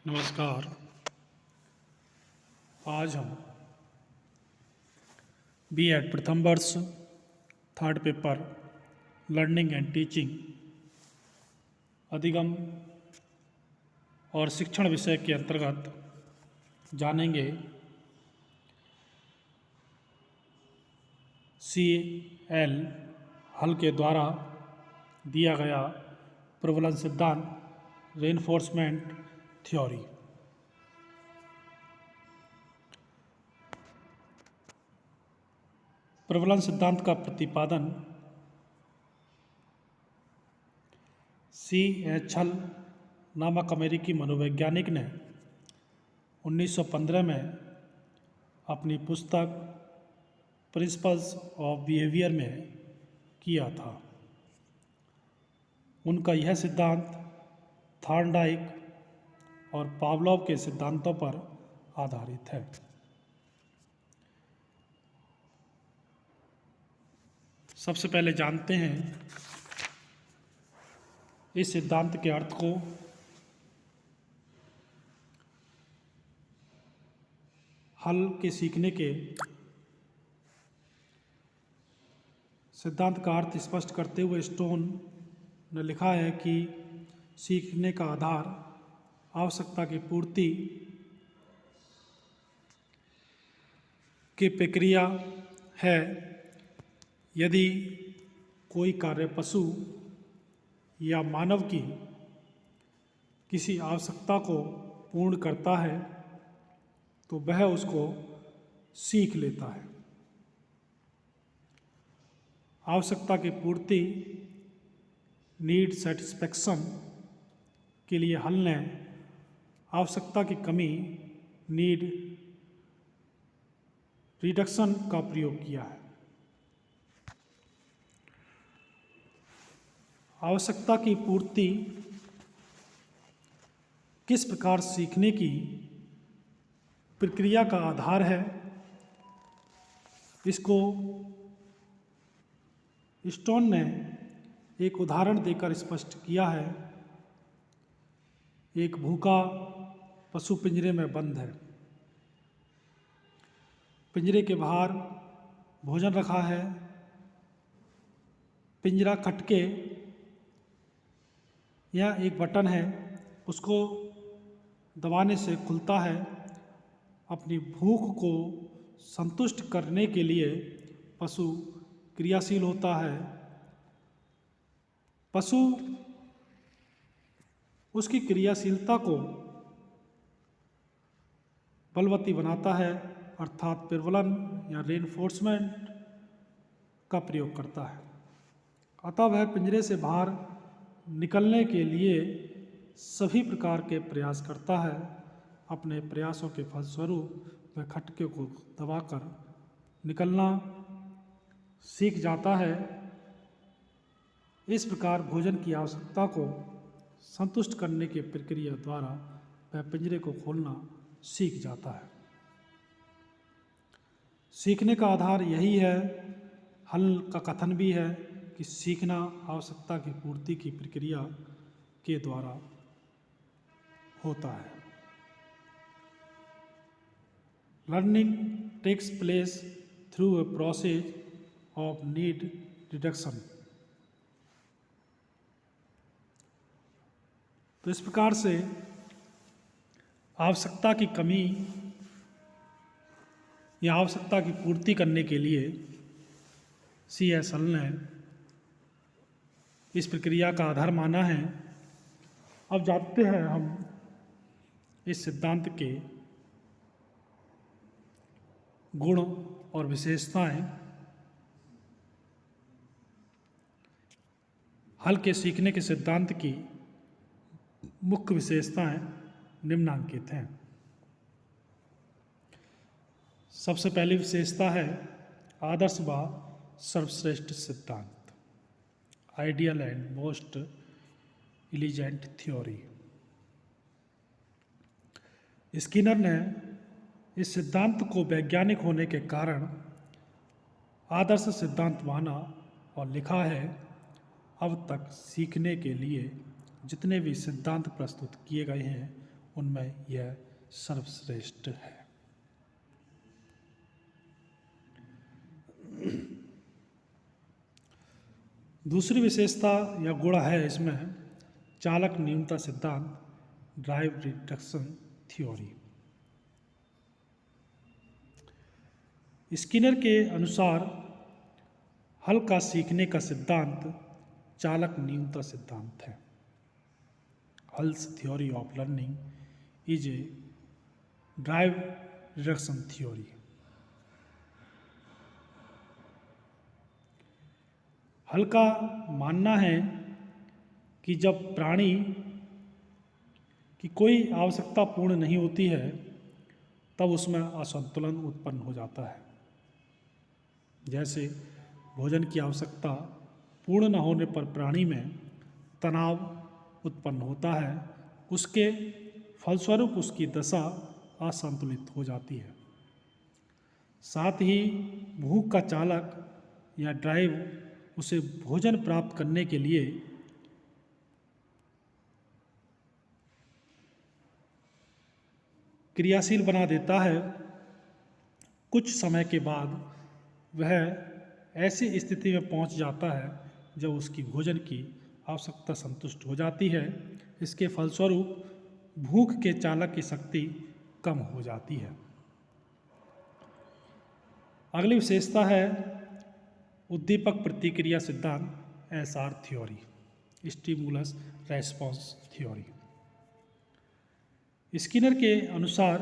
नमस्कार। आज हम बीएड प्रथम वर्ष third paper learning and teaching अधिगम और शिक्षण विषय के अंतर्गत जानेंगे CL हल के द्वारा दिया गया प्रबलन सिद्धांत रेनफोर्समेंट थ्योरी। प्रबलन सिद्धांत का प्रतिपादन C.H. हल नामक अमेरिकी मनोवैज्ञानिक ने 1915 में अपनी पुस्तक प्रिंसिपल्स ऑफ बिहेवियर में किया था। उनका यह सिद्धांत थॉर्नडाइक और पावलोव के सिद्धांतों पर आधारित है। सबसे पहले जानते हैं इस सिद्धांत के अर्थ को। हल के सीखने के सिद्धांत का अर्थ स्पष्ट करते हुए स्टोन ने लिखा है कि सीखने का आधार आवश्यकता की पूर्ति की प्रक्रिया है। यदि कोई कार्य पशु या मानव की किसी आवश्यकता को पूर्ण करता है तो वह उसको सीख लेता है। आवश्यकता की पूर्ति नीड सेटिस्फैक्शन के लिए हल ने आवश्यकता की कमी नीड रिडक्शन का प्रयोग किया है। आवश्यकता की पूर्ति किस प्रकार सीखने की प्रक्रिया का आधार है, इसको स्टोन ने एक उदाहरण देकर स्पष्ट किया है। एक भूखा पशु पिंजरे में बंद है। पिंजरे के बाहर भोजन रखा है। पिंजरा खटके या एक बटन है, उसको दबाने से खुलता है। अपनी भूख को संतुष्ट करने के लिए पशु क्रियाशील होता है। पशु उसकी क्रियाशीलता को बलवती बनाता है, अर्थात प्रबलन या रेनफोर्समेंट का प्रयोग करता है। अतः वह पिंजरे से बाहर निकलने के लिए सभी प्रकार के प्रयास करता है। अपने प्रयासों के फलस्वरूप वह खटके को दबाकर निकलना सीख जाता है। इस प्रकार भोजन की आवश्यकता को संतुष्ट करने की प्रक्रिया द्वारा वह पिंजरे को खोलना सीख जाता है। सीखने का आधार यही है। हल का कथन भी है कि सीखना आवश्यकता की पूर्ति की प्रक्रिया के द्वारा होता है। Learning takes place through a process of need reduction. तो इस प्रकार से आवश्यकता की कमी या आवश्यकता की पूर्ति करने के लिए C.S. हल ने इस प्रक्रिया का आधार माना है। अब जानते हैं हम इस सिद्धांत के गुण और विशेषताएं। हल के सीखने के सिद्धांत की मुख्य विशेषताएं निम्नांकित हैं। सबसे पहली विशेषता है आदर्श व सर्वश्रेष्ठ सिद्धांत, ideal and most एलिजेंट theory. Skinner ने इस सिद्धांत को वैज्ञानिक होने के कारण आदर्श सिद्धांत माना और लिखा है, अब तक सीखने के लिए जितने भी सिद्धांत प्रस्तुत किए गए हैं उनमें यह सर्वश्रेष्ठ है। दूसरी विशेषता या गुण है इसमें चालक न्यूनता सिद्धांत, ड्राइव रिडक्शन थ्योरी। स्किनर के अनुसार हल का सीखने का सिद्धांत चालक न्यूनता सिद्धांत है। Hulls theory of learning is a drive reduction theory. हल का मानना है कि जब प्राणी की कोई आवश्यकता पूर्ण नहीं होती है तब उसमें असंतुलन उत्पन्न हो जाता है। जैसे भोजन की आवश्यकता पूर्ण न होने पर प्राणी में तनाव उत्पन्न होता है, उसके फलस्वरूप उसकी दशा असंतुलित हो जाती है। साथ ही भूख का चालक या ड्राइव उसे भोजन प्राप्त करने के लिए क्रियाशील बना देता है। कुछ समय के बाद वह ऐसी स्थिति में पहुंच जाता है जब उसकी भोजन की आवश्यकता संतुष्ट हो जाती है। इसके फलस्वरूप भूख के चालक की शक्ति कम हो जाती है। अगली विशेषता है उद्दीपक प्रतिक्रिया सिद्धांत, SR theory, stimulus response theory. Skinner के अनुसार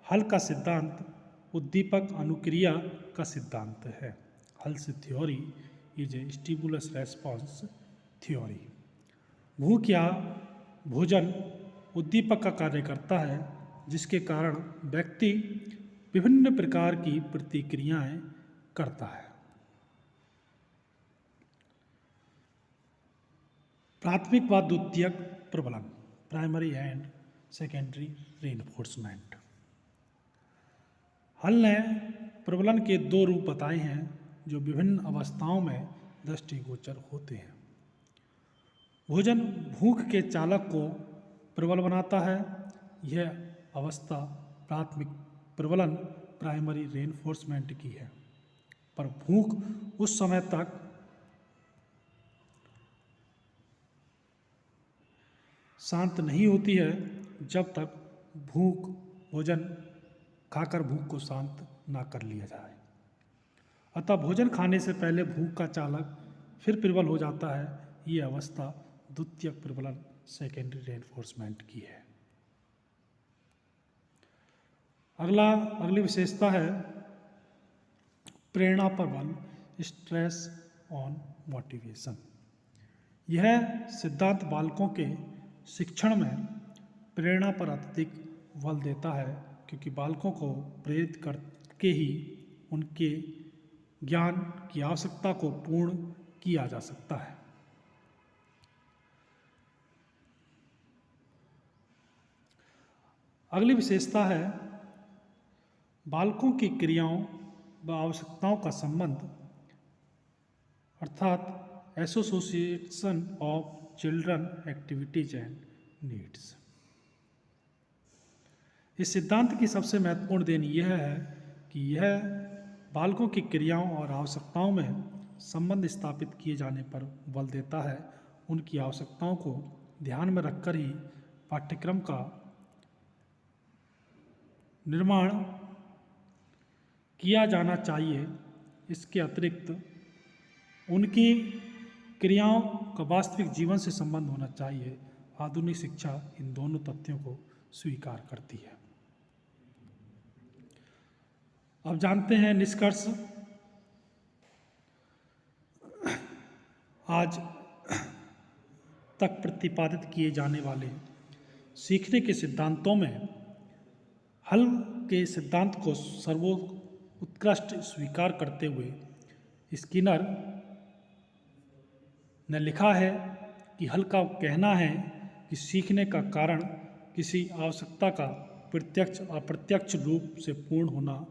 हल का सिद्धांत उद्दीपक अनुक्रिया का सिद्धांत है। Hulls theory is a stimulus response theory. भूख या भोजन उद्दीपक का कार्य करता है, जिसके कारण व्यक्ति विभिन्न प्रकार की प्रतिक्रियाएं करता है। प्राथमिक व द्वितीयक प्रबलन, प्राइमरी एंड सेकेंडरी रीइंफोर्समेंट। हल ने प्रबलन के दो रूप बताए हैं जो विभिन्न अवस्थाओं में दृष्टिगोचर होते हैं। भोजन भूख के चालक को प्रबल बनाता है। यह अवस्था प्राथमिक प्रबलन, प्राइमरी रीइंफोर्समेंट की है। पर भूख उस समय तक शांत नहीं होती है जब तक भोजन खाकर भूख को शांत ना कर लिया जाए। अतः भोजन खाने से पहले भूख का चालक फिर प्रबल हो जाता है। ये अवस्था द्वितीयक प्रबलन, सेकेंडरी रीइंफोर्समेंट की है। अगली विशेषता है प्रेरणा पर बल, स्ट्रेस ऑन मोटिवेशन। यह सिद्धांत बालकों के शिक्षण में प्रेरणा पर अत्यधिक बल देता है, क्योंकि बालकों को प्रेरित करके ही उनके ज्ञान की आवश्यकता को पूर्ण किया जा सकता है। अगली विशेषता है बालकों की क्रियाओं व आवश्यकताओं का संबंध, अर्थात association of children activities and needs. इस सिद्धांत की सबसे महत्वपूर्ण देन यह है कि यह बालकों की क्रियाओं और आवश्यकताओं में संबंध स्थापित किए जाने पर बल देता है। उनकी आवश्यकताओं को ध्यान में रखकर ही पाठ्यक्रम का निर्माण किया जाना चाहिए। इसके अतिरिक्त उनकी क्रियाओं का वास्तविक जीवन से संबंध होना चाहिए। आधुनिक शिक्षा इन दोनों तथ्यों को स्वीकार करती है। अब जानते हैं निष्कर्ष। आज तक प्रतिपादित किए जाने वाले सीखने के सिद्धांतों में हल के सिद्धांत को सर्वोत्कृष्ट स्वीकार करते हुए स्किनर ने लिखा है कि हल का कहना है कि सीखने का कारण किसी आवश्यकता का प्रत्यक्ष अप्रत्यक्ष रूप से पूर्ण होना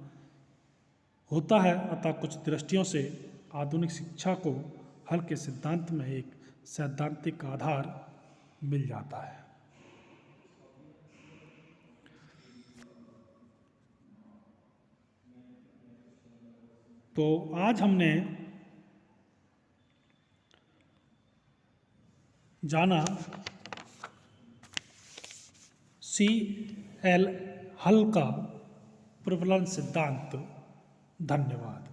होता है। अतः कुछ दृष्टियों से आधुनिक शिक्षा को हल के सिद्धांत में एक सैद्धांतिक आधार मिल जाता है। तो आज हमने जाना CL हल का प्रबलन सिद्धांत। धन्यवाद।